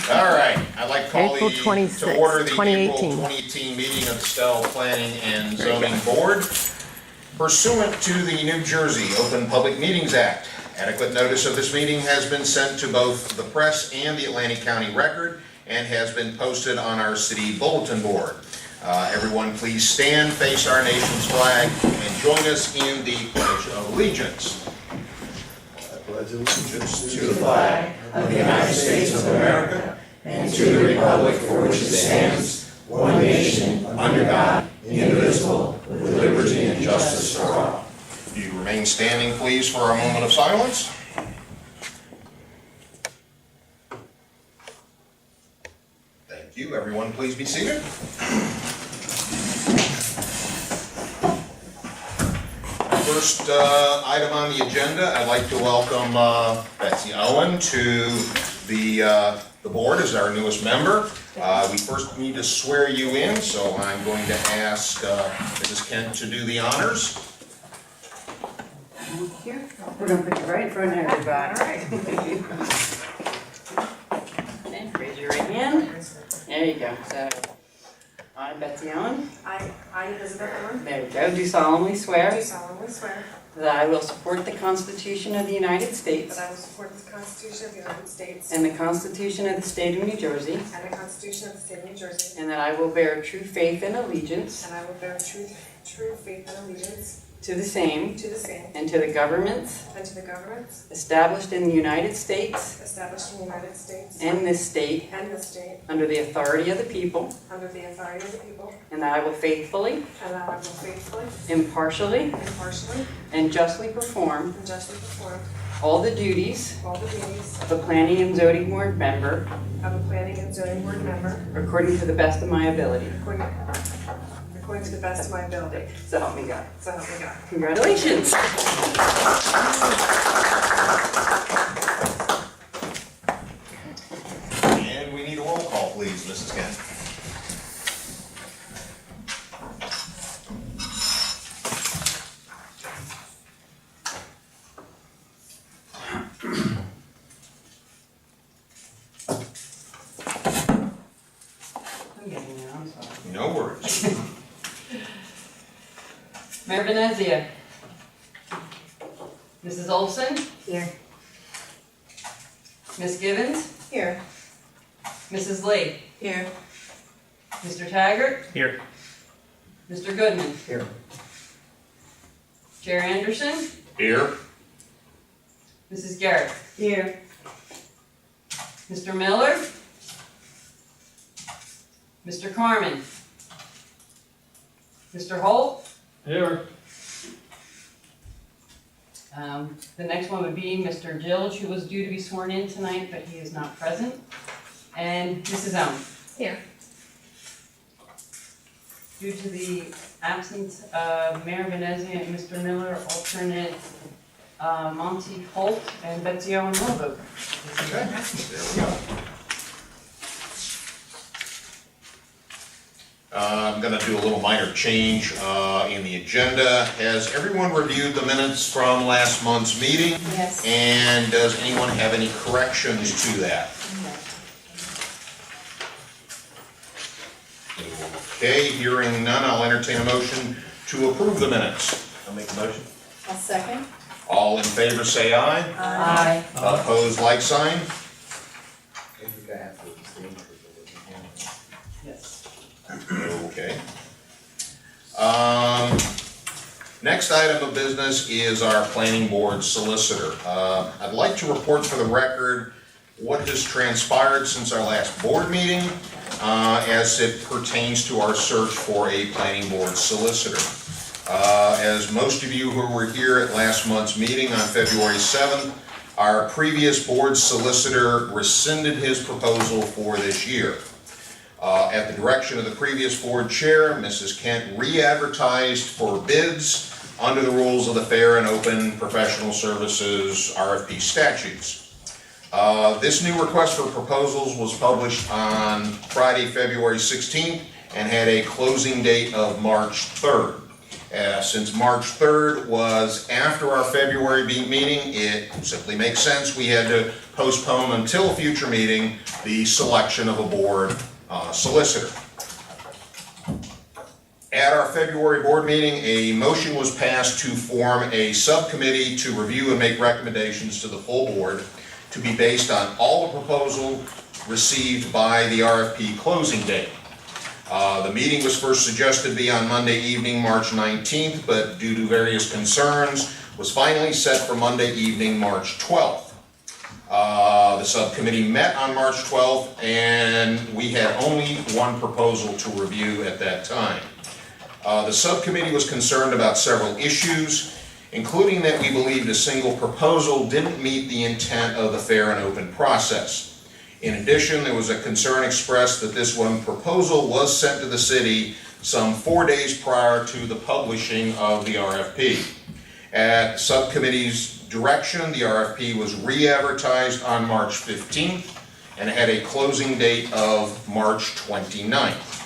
All right, I'd like to call April to 26th, order the 2018. April 2018 meeting of the Estell Planning and Zoning Board. Pursuant to the New Jersey Open Public Meetings Act, adequate notice of this meeting has been sent to both the press and the Atlantic County Record and has been posted on our city bulletin board. Everyone please stand, face our nation's flag, and join us in the Pledge of Allegiance. I pledge allegiance to the flag of the United States of America and to the republic for which it stands, one nation, under God, indivisible, with liberty and justice for all. Do you remain standing, please, for a moment of silence? Thank you. Everyone, please be seated. First item on the agenda, I'd like to welcome Betsy Owen to the board as our newest member. We first need to swear you in, so I'm going to ask Mrs. Kent to do the honors. Thank you. We're going to put you right in front of everybody. All right. And raise your right hand. There you go. So, I, Betsy Owen. I, Elizabeth Owen, There you go. Do solemnly swear do solemnly swear that I will support the Constitution of the United States that I will support the Constitution of the United States and the Constitution of the State of New Jersey, and the Constitution of the State of New Jersey, and that I will bear true faith and allegiance and I will bear true faith and allegiance to the same to the same and to the governments and to the governments established in the United States established in the United States and this state and this state under the authority of the people, under the authority of the people, and that I will faithfully, and that I will faithfully, impartially, impartially, and justly perform and justly perform all the duties all the duties of a planning and zoning board member of a planning and zoning board member according to the best of my ability. according to the best of my ability. So help me God. So help me God. Congratulations. And we need a roll call, please, Mrs. Kent. I'm getting there, I'm sorry. No worries. Mayor Venezia. Mrs. Olson. Here. Ms. Givens. Here. Mrs. Lee. Here. Mr. Taggart. Here. Mr. Goodman. Here. Chair Anderson. Here. Mrs. Garrett. Here. Mr. Miller. Mr. Carmen. Mr. Holt. Here. The next one would be Mr. Gilge, who was due to be sworn in tonight, but he is not present. And Mrs. Owen. Here. Due to the absence of Mayor Venezia and Mr. Miller, alternate Monty Holt and Betsy Owen will vote. Okay, there we go. I'm going to do a little minor change in the agenda. Has everyone reviewed the minutes from last month's meeting? Yes. And does anyone have any corrections to that? Okay, hearing none, I'll entertain a motion to approve the minutes. I'll make a motion. I'll second. All in favor say aye. Aye. Opposed, like sign. Yes. Okay. Next item of business is our planning board solicitor. I'd like to report for the record what has transpired since our last board meeting as it pertains to our search for a planning board solicitor. As most of you who were here at last month's meeting on February 7th, our previous board solicitor rescinded his proposal for this year. At the direction of the previous board chair, Mrs. Kent re-advertised for bids under the rules of the Fair and Open Professional Services RFP statutes. This new request for proposals was published on Friday, February 16th and had a closing date of March 3rd. Since March 3rd was after our February meeting, it simply makes sense. We had to postpone until a future meeting the selection of a board solicitor. At our February board meeting, a motion was passed to form a subcommittee to review and make recommendations to the full board to be based on all the proposals received by the RFP closing date. The meeting was first suggested to be on Monday evening, March 19th, but due to various concerns, was finally set for Monday evening, March 12th. The subcommittee met on March 12th, and we had only one proposal to review at that time. The subcommittee was concerned about several issues, including that we believed a single proposal didn't meet the intent of the fair and open process. In addition, there was a concern expressed that this one proposal was sent to the city some 4 days prior to the publishing of the RFP. At the subcommittee's direction, the RFP was re-advertised on March 15th and had a closing date of March 29th.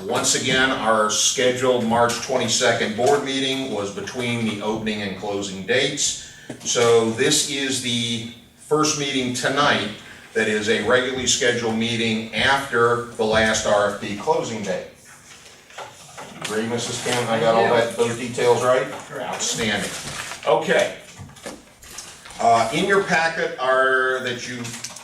Once again, our scheduled March 22nd board meeting was between the opening and closing dates. So this is the first meeting tonight that is a regularly scheduled meeting after the last RFP closing date. Agree, Mrs. Kim? I got all those details right? Outstanding. Okay. In your packet that you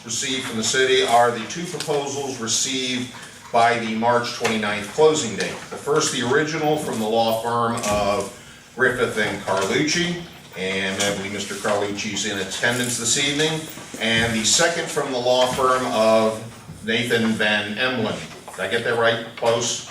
received from the city are the two proposals received by the March 29th closing date. The first, the original from the law firm of Griffith and Carlucci, and I believe Mr. Carlucci's in attendance this evening. And the second from the law firm of Nathan Van Emlen. Did I get that right? Close?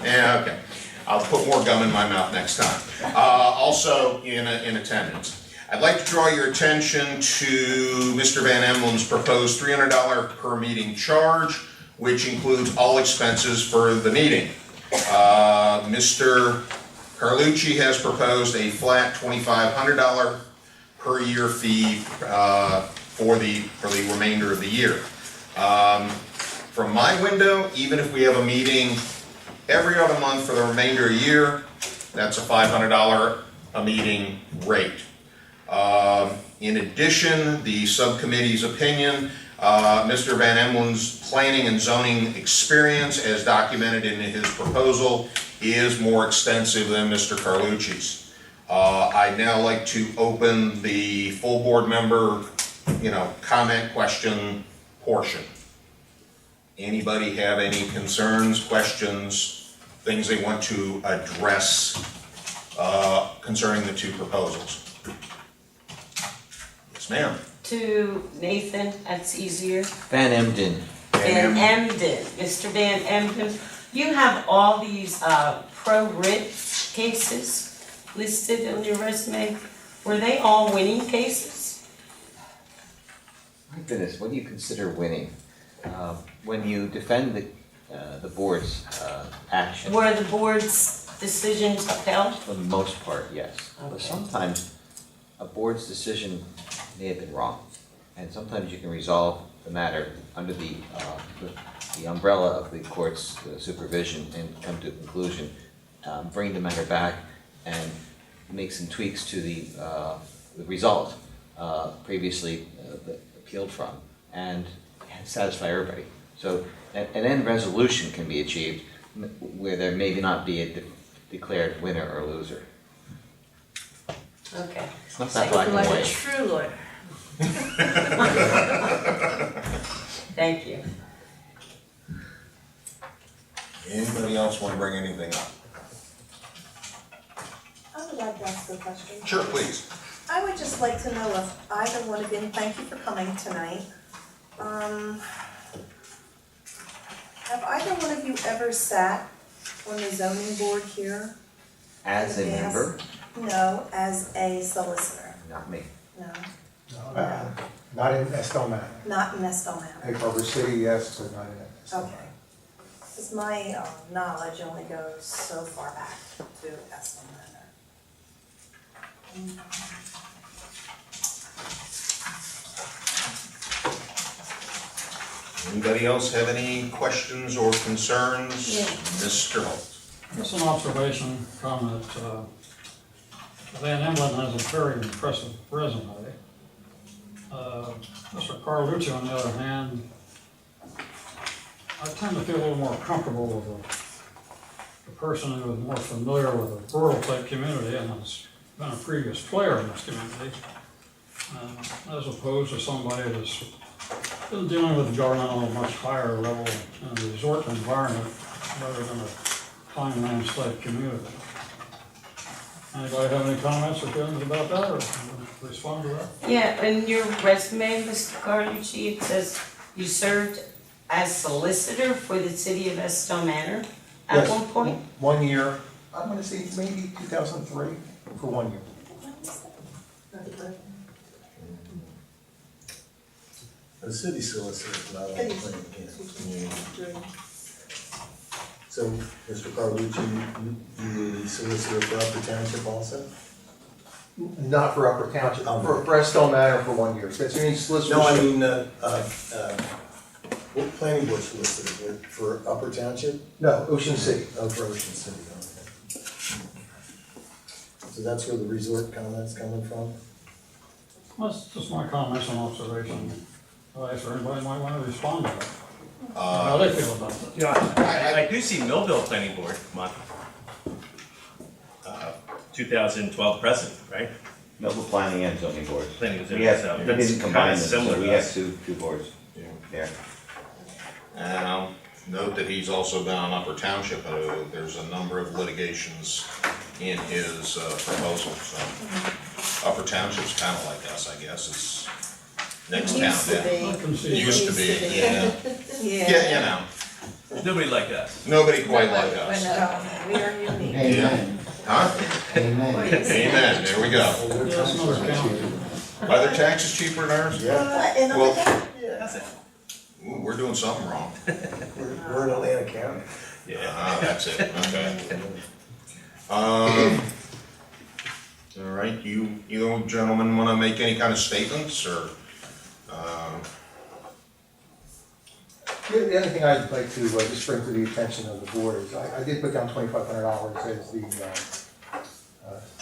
Yeah, okay. I'll put more gum in my mouth next time. Also in attendance. I'd like to draw your attention to Mr. Van Emlen's proposed $300 per meeting charge, which includes all expenses for the meeting. Mr. Carlucci has proposed a flat $2,500 per year fee for the remainder of the year. From my window, even if we have a meeting every other month for the remainder of the year, that's a $500 a meeting rate. In addition, the subcommittee's opinion, Mr. Van Emlen's planning and zoning experience as documented in his proposal is more extensive than Mr. Carlucci's. I'd now like to open the full board member, comment question portion. Anybody have any concerns, questions, things they want to address concerning the two proposals? Yes, ma'am. To Nathan, that's easier. Van Emden. Van Emden, Mr. Van Emden. You have all these pro-writ cases listed on your resume. Were they all winning cases? My goodness, what do you consider winning? When you defend the board's action, Were the board's decisions upheld? for the most part, yes. But Okay. sometimes a board's decision may have been wrong, and sometimes you can resolve the matter under the umbrella of the court's supervision and come to a conclusion, bring the matter back and make some tweaks to the result previously appealed from, and satisfy everybody. So an end resolution can be achieved where there may not be a declared winner or loser. Okay. It's not that black and white. true lawyer. Thank you. Anybody else want to bring anything up? I would like to ask a question. Sure, please. I would just like to know if either one of you, and thank you for coming tonight. Have either one of you ever sat on the zoning board here? As a Yes. member, No, as a solicitor? not me. No, Not in Estell Manor. not in Estell Manor. In Culver City, yes, but not in Estell Manor. Okay. Because my knowledge only goes so far back to Estell Manor. Anybody else have any questions or concerns? Yeah. Mr. Holt. Just an observation, comment. Van Emblin has a very impressive resume. Mr. Carlucci, on the other hand, I tend to feel a little more comfortable with a person who is more familiar with a rural type community and has been a previous player in this community, as opposed to somebody that's been dealing with government on a much higher level in a resort environment rather than a Pinelands type community. Anybody have any comments or feelings about that, or respond to that? Yeah, in your resume, Mr. Carlucci, it says you served as solicitor for the city of Estell Manor at Yes. one point? 1 year, I'm gonna say maybe 2003, for 1 year. The city solicitor, not on the planning board. So, Mr. Carlucci, you were the solicitor for Upper Township also? Not for Upper Township, for Estell Manor for 1 year. That's any solicitor. No, I mean, what planning board solicitor, for Upper Township? No, Ocean City. Oh, for Ocean City, okay. So that's where the resort comment's coming from? That's just my comments and observation. If anybody might want to respond to that. How they feel about it. Yeah, I do see Millville Planning Board, come on. 2012 present, right? Millville Planning and Zoning Board. Planning and We have, Zoning, so we that's didn't kinda combine them, similar so we to have us. two boards there. And I'll note that he's also been on Upper Township. There's a number of litigations in his proposal, so. Upper Township's kind of like us, I guess. It's next town Used to down. I be. can see Used to be, yeah. Yeah, you know, Nobody like us. nobody quite like us. We are unique. Yeah. Huh? Amen. Amen, there we go. Yeah, that's another county. Are their taxes cheaper than ours? Yeah, And Well, That's it. ooh, we're doing something wrong. we're in Atlanta County. That's it, okay. All right, you gentlemen wanna make any kind of statements, or, The other thing I'd like to just bring to the attention of the board is, I did put down $2,500 as the,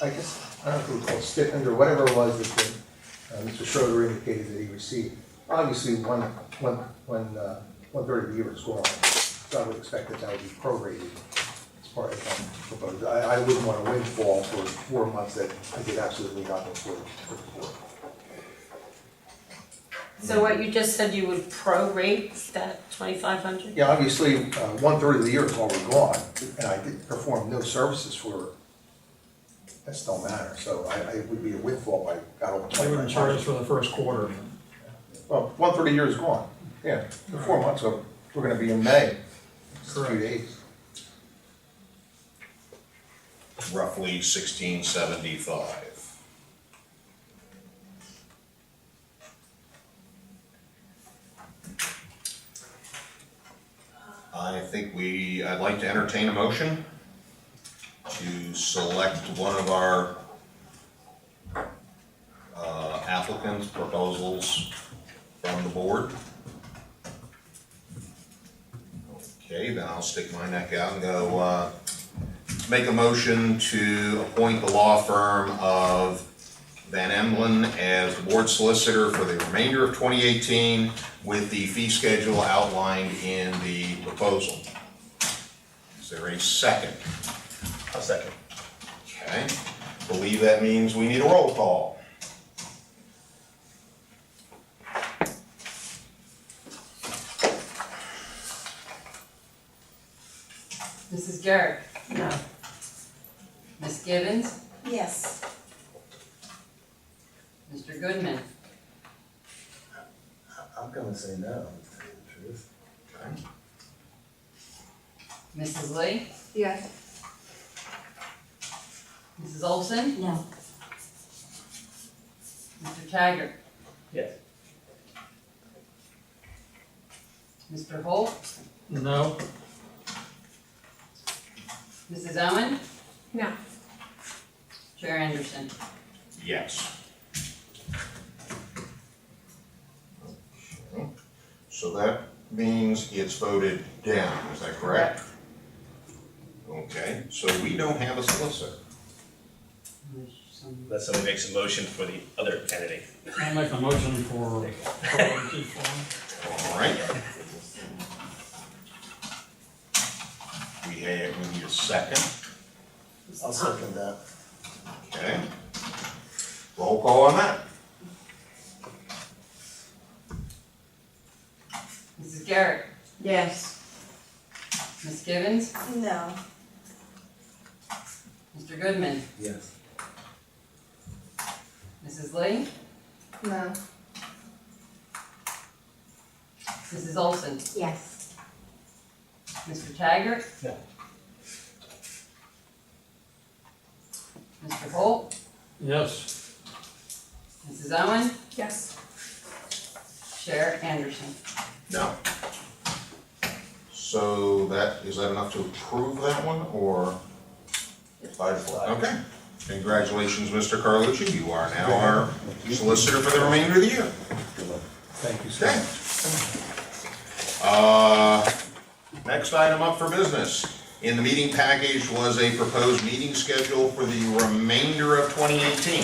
I guess, I don't know if it was called stipend or whatever it was that Mr. Schroeder indicated that he received. Obviously, one third of the year is gone, so I would expect that would be prorated as part of the proposal. I wouldn't want a windfall for 4 months that I did absolutely nothing for the board. So what you just said, you would prorate that 2,500? Yeah, obviously, 1/3 of the year is already gone, and I did perform no services for Estell Manor, so it would be a windfall if I got all They wouldn't charge us 2,500. for the first quarter. Well, 1/3 of the year is gone, yeah, the 4 months, so we're gonna be in May, it's a few Correct. days. roughly 1675. I'd like to entertain a motion to select one of our applicants' proposals from the board. Okay, then I'll stick my neck out and go, make a motion to appoint the law firm of Van Emblin as the board solicitor for the remainder of 2018 with the fee schedule outlined in the proposal. Is there a second? I'll second. Okay, believe that means we need a roll call. Mrs. Garrett, No. Ms. Gibbons, Yes. Mr. Goodman, I'm gonna say no, to tell you the truth. Okay. Mrs. Lee, Yes. Mrs. Olson, No. Mr. Taggart, Yes. Mr. Holt, No, Mrs. Owen, No. Chair Anderson. Yes. Okay. So that means it's voted down, is that correct? Okay, so we don't have a solicitor. Let somebody makes a motion for the other candidate. I make a motion for Chief Farm. All right. We need a second. I'll second that. Okay. Roll call on that. Mrs. Garrett, Yes. Ms. Givens, No. Mr. Goodman, Yes. Mrs. Lee, No. Mrs. Olson, Yes. Mr. Taggart. No. Mr. Holt, Yes. Mrs. Owen, Yes. Chair Anderson. No. So is that enough to approve that one, or? By default. Okay. Congratulations, Mr. Carlucci. You are now our solicitor for the remainder of the year. Thank you, sir. Okay. Next item up for business. In the meeting package was a proposed meeting schedule for the remainder of 2018.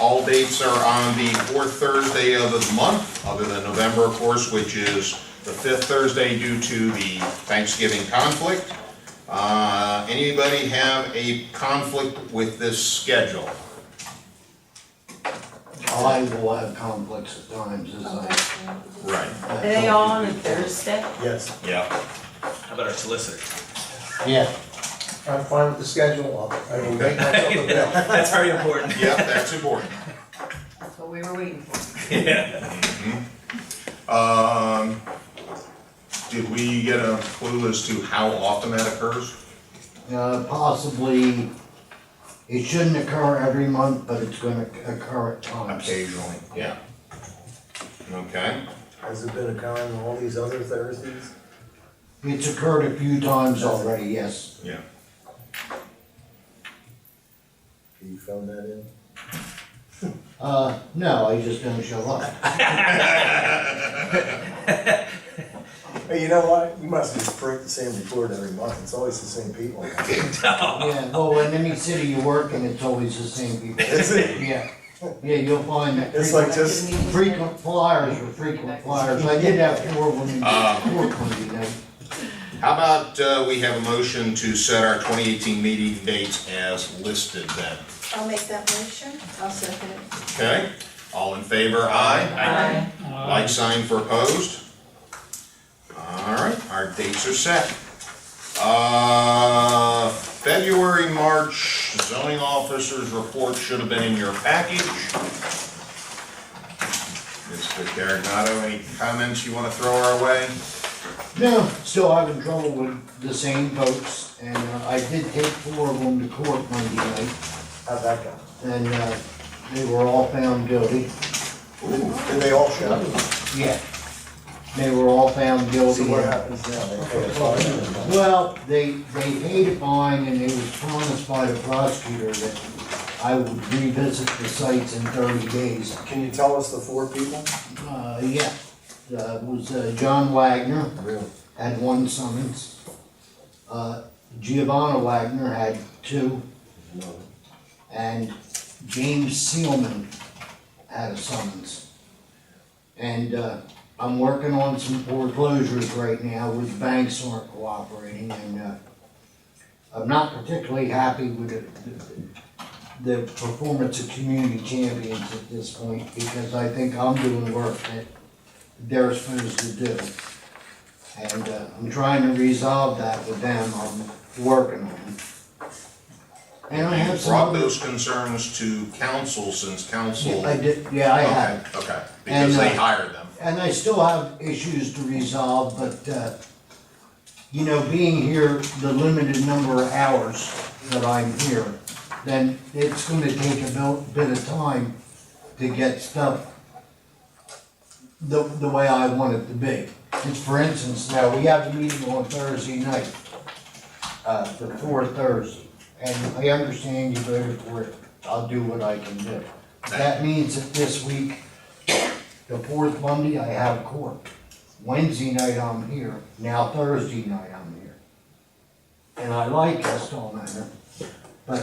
All dates are on the fourth Thursday of the month, other than November, of course, which is the fifth Thursday due to the Thanksgiving conflict. Anybody have a conflict with this schedule? I will have conflicts at times, as I. Right. Are they all on a Thursday? Yes. Yeah. How about our solicitor? Yeah. I'm fine with the schedule, I will make myself available. That's very important. Yep, that's important. That's what we were waiting for. Yeah. Did we get a clue as to how often that occurs? Possibly, it shouldn't occur every month, but it's gonna occur at times. Occasionally, yeah. Okay. Has it been occurring on all these other Thursdays? It's occurred a few times already, yes. Yeah. Can you phone that in? No, I just don't show up. Hey, you know what? You must just print the same report every month. It's always the same people. Yeah, well, in any city you work in, it's always the same people. Is it? Yeah, yeah, you'll find that. It's like just, Frequent flyers are frequent flyers. I did have 4 when we worked Monday night. How about we have a motion to set our 2018 meeting dates as listed then? I'll make that motion. I'll second it. Okay? All in favor, aye? Like sign for opposed? All right, our dates are set. February, March zoning officers' report should have been in your package. Mr. Carignato, any comments you want to throw our way? No, still having trouble with the same folks, and I did take 4 of them to court Monday night, how'd that go? and they were all found guilty. Did they all show? Yeah, they were all found guilty. So what happens now? They pay a fine? Well, they paid a fine, and it was promised by the prosecutor that I would revisit the sites in 30 days. Can you tell us the 4 people? Yeah, it was John Wagner, Really? had 1 summons. Giovanna Wagner had 2, No. and James Seelman had a summons. And I'm working on some foreclosures right now, which banks aren't cooperating, and I'm not particularly happy with the performance of community champions at this point, because I think I'm doing work that they're supposed to do. And I'm trying to resolve that with them, I'm working on it. And I have some Brought other- those concerns to council since council. I did, yeah, I have. Okay, because And, they hired them. And I still have issues to resolve, but, you know, being here the limited number of hours that I'm here, then it's gonna take a bit of time to get stuff the way I want it to be. It's, for instance, now, we have a meeting on Thursday night, the 4th Thursday, and I understand you voted for it, I'll do what I can do. That means that this week, the 4th Monday, I have court. Wednesday night, I'm here. Now Thursday night, I'm here. and I like Estell Manor, but,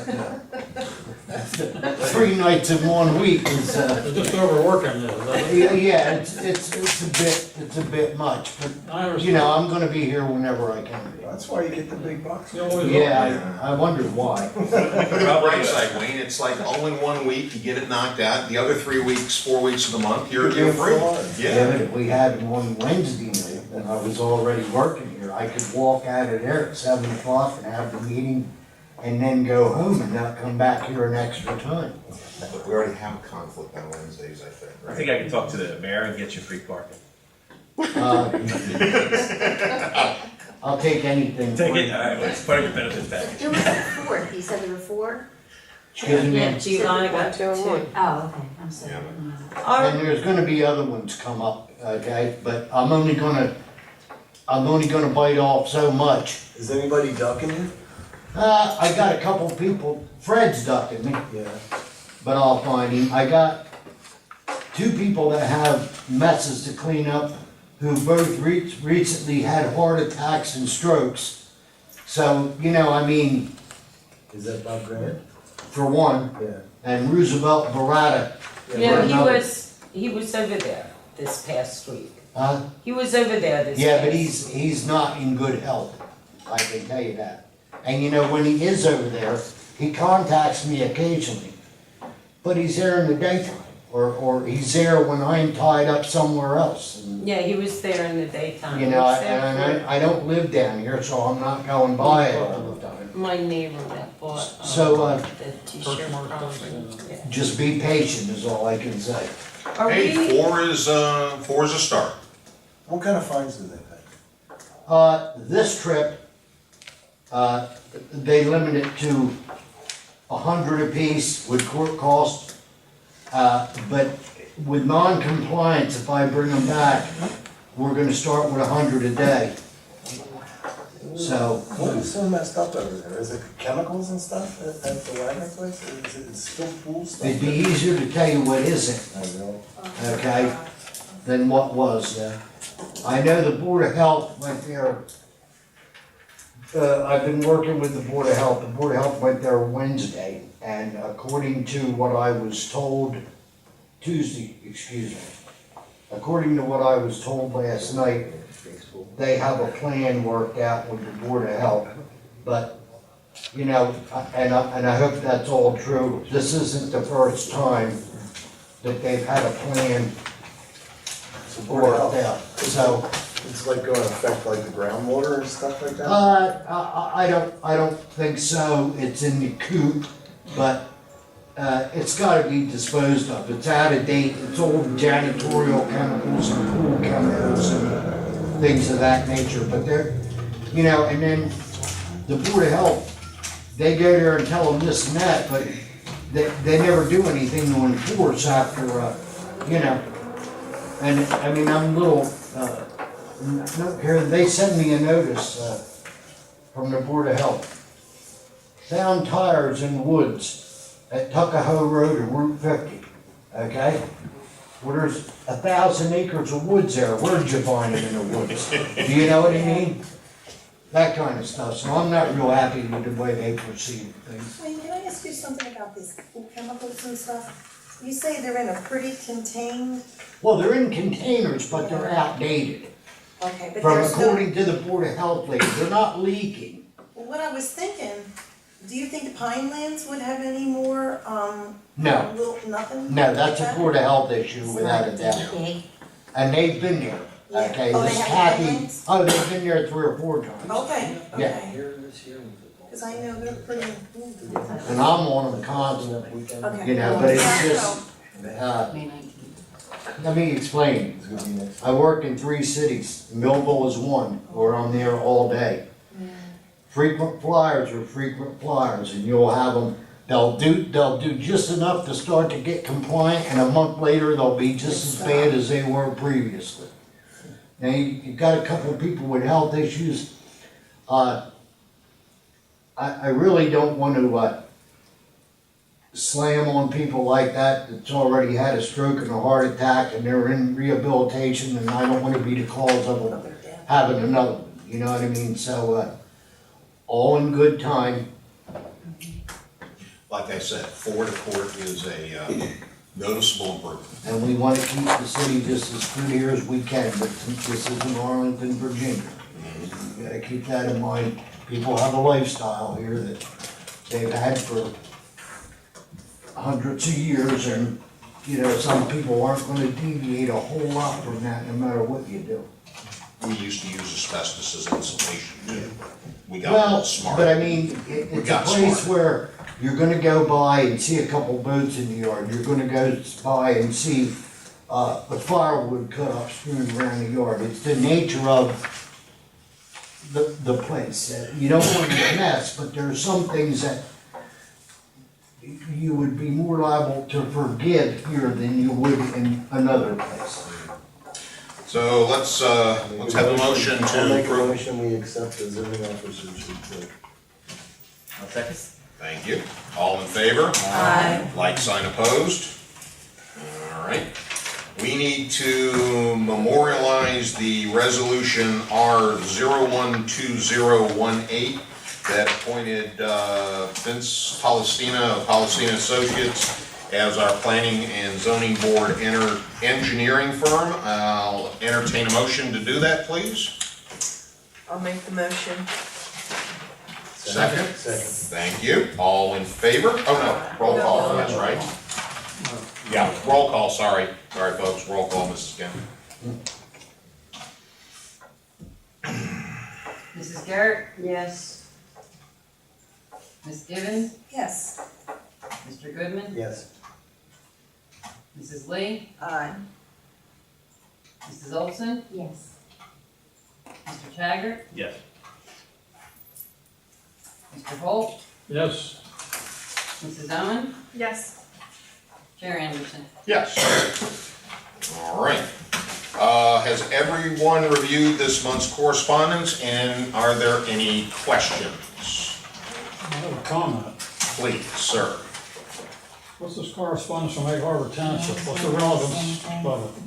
3 nights in 1 week is, They're just overworking it, is that it? yeah, it's a bit much, but, I understand. you know, I'm gonna be here whenever I can be. That's why you get the big bucks. You always Yeah, I wondered why. Look at the bright side, Wayne, it's like all in 1 week, you get it knocked out, the other 3 weeks, 4 weeks of the month, you're free. Yeah, Yeah. but if we had one Wednesday night, then I was already working here, I could walk out of there at 7 o'clock and have the meeting and then go home and not come back here an extra time. But we already have a conflict on Wednesdays, I think, I right? think I can talk to the mayor and get you free parking. Uh, I'll take anything. Take for it, you. all right, well, it's part of your benefits package. There was a fourth, he said there were 4? Excuse me. Yeah, July got 2. Two and one. Oh, okay, I'm sorry. And there's gonna be other ones come up, okay, but I'm only gonna bite off so much. Is anybody ducking you? I got a couple people, Fred's ducking me, Yeah. but I'll find him. I got 2 people that have messes to clean up who both recently had heart attacks and strokes. So, you know, I mean, Is that Bob Grant? for one, Yeah. and Roosevelt Barata. Yeah, another. he was over there this past week. Huh? He was over there this Yeah, but past- he's not in good health, I can tell you that. And you know, when he is over there, he contacts me occasionally, but he's there in the daytime, or he's there when I'm tied up somewhere else. And, Yeah, he was there in the daytime. you know, He was there I don't live down here, so I'm not going by it all the time. for my neighbor that bought, So, the t-shirt property. Yeah. Just be patient is all I can say. Are Hey, we, 4 is a start. What kind of fines do they pay? This trip, they limit it to 100 apiece with court costs. But with non-compliance, if I bring them back, we're gonna start with 100 a day. So, What is so messed up over there? Is it chemicals and stuff at the Wagner place? Is it still pool stuff? it'd be easier to tell you what isn't, I know. okay, than what was. Yeah. I know the Board of Health went there. I've been working with the Board of Health. The Board of Health went there Wednesday, and according to what I was told, Tuesday, excuse me. According to what I was told last night, they have a plan worked out with the Board of Health. But, you know, and I hope that's all true. This isn't the first time that they've had a plan So Board of worked Health, out, so. it's like going to affect like the groundwater and stuff like that? I don't think so, it's in the coop, but, it's gotta be disposed of, it's out of date, it's old janitorial chemicals and pool chemicals and things of that nature, but they're, you know, and then the Board of Health, they go there and tell them this and that, but they never do anything to enforce after, you know, and, I mean, I'm a little, no, here, they sent me a notice, from the Board of Health. Found tires in the woods at Tuckahoe Road and Route 50, okay? Well, there's 1,000 acres of woods there, where'd you find them in the woods? Do you know what I mean? That kind of stuff, so I'm not real happy with the way they proceed things. Wayne, can I ask you something about these pool chemicals and stuff? You say they're in a pretty contained, Well, they're in containers, but they're outdated. okay, but From there's no. according to the Board of Health lady, they're not leaking. Well, what I was thinking, do you think the Pinelands would have any more, No. nothing? No, that's a like that? Board of Health issue without a doubt. And they've been there, okay? Oh, they This have Kathy, Pinelands? oh, they've been there 3 or 4 times. Okay, Yeah. okay. Cause I know they're pretty. And I'm on them constantly, Okay. you know, but it's Yeah, just, let me explain. I work in 3 cities, Millville is one, where I'm there all day. Frequent flyers are frequent flyers, and you'll have them, they'll do just enough to start to get compliant, and a month later, they'll be just as bad as they were previously. Now, you got a couple of people with health issues, I really don't want to, slam on people like that that's already had a stroke and a heart attack and they're in rehabilitation, and I don't want to be the cause of them having another one, you know what I mean? So, all in good time. Like I said, forward to court is a noticeable improvement. And we want to keep the city just as clear as we can, but this is in Arlington, Virginia. You gotta keep that in mind. People have a lifestyle here that they've had for hundreds of years, and, you know, some people aren't gonna deviate a whole lot from that, no matter what you do. We used to use asbestos as insulation too. We got a little Well, smart. but I mean, it's a got place smart. where you're gonna go by and see a couple boats in the yard. You're gonna go by and see, the firewood cut up strewn around the yard. It's the nature of the place. You don't want to get mess, but there are some things that you would be more liable to forgive here than you would in another place. So let's have a motion I'll to make a approve. motion, we accept the zoning officer's report. I'll second. Thank you. All in favor? Aye. Like sign opposed? All right. We need to memorialize the resolution R012018 that appointed Vince Palestina of Palestina Associates as our planning and zoning board engineering firm. I'll entertain a motion to do that, please. I'll make the motion. Second. Second. Thank you. All in favor? Oh, no, roll call, that's right. Yeah, roll call, sorry. Sorry, folks, roll call, Mrs. Kemp. Mrs. Garrett, Yes. Ms. Gibbons, Yes. Mr. Goodman, Yes. Mrs. Lee, Aye. Mrs. Olson, Yes. Mr. Taggart, Yes. Mr. Holt, Yes, Mrs. Owen, Yes. Chair Anderson. Yes. All right. Has everyone reviewed this month's correspondence, and are there any questions? I have a comment. Please, sir. What's this correspondence from Egg Harbor Township? What's the relevance of it?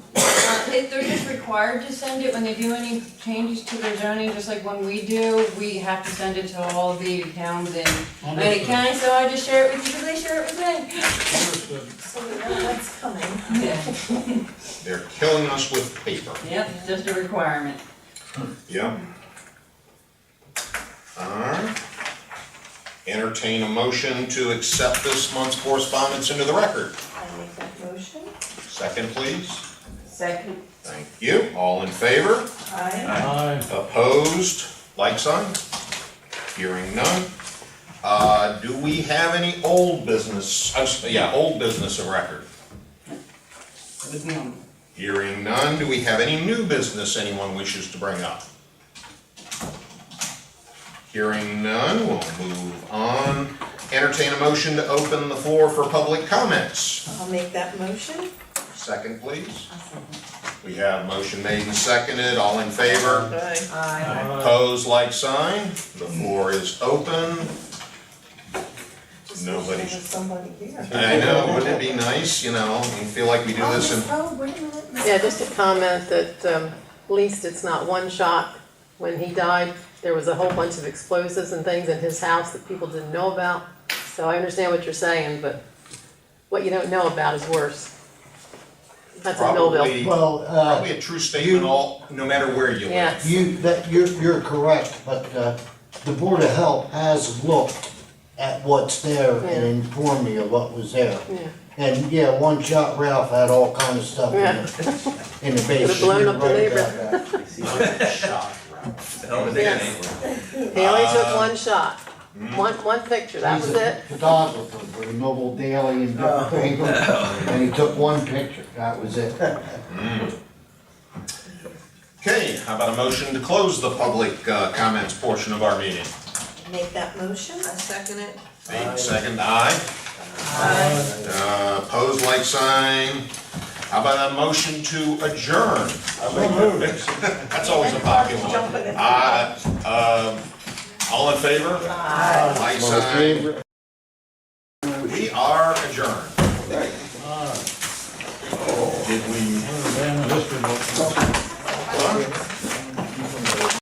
If they're just required to send it when they do any changes to their zoning, just like when we do, we have to send it to all the towns in Atlantic County, so I just share it with you because they share it with me. Understood. So we know what's coming. Yeah. They're killing us with paper. Yep, just a requirement. Yep. All right. Entertain a motion to accept this month's correspondence into the record. I make that motion. Second, please. Second. Thank you. All in favor? Aye. Aye. Opposed? Like sign? Hearing none. Do we have any old business, old business of record? With me on. Hearing none. Do we have any new business anyone wishes to bring up? Hearing none, we'll move on. Entertain a motion to open the floor for public comments. I'll make that motion. Second, please. We have motion made and seconded. All in favor? Aye. Opposed, like sign. The floor is open. Just Nobody wish there was somebody here. I know, wouldn't it be nice, you know, you feel like we do this in, Oh, wait a minute. Yeah, just a comment that at least it's not one shot. When he died, there was a whole bunch of explosives and things in his house that people didn't know about. So I understand what you're saying, but what you don't know about is worse. That's in Millville. probably, Well, probably a true statement no matter where you Yeah. live. you're correct, but, the Board of Health has looked at what's there and Yeah. informed me of what was there. Yeah. And yeah, One Shot Ralph had all kind of stuff in Yeah. in the basement. Could've blown You're up the right neighborhood. about that. See, like a shot, The hell of a Yes. day. He only took one shot, one picture, that was He's a it. photographer for the Mobile Daily and different papers, and he took one picture, that was it. Okay, how about a motion to close the public comments portion of our meeting? Make that motion. I second it. Made second, aye. Opposed, like sign. How about a motion to adjourn? That's always a popular one. All in favor? Aye. Like sign.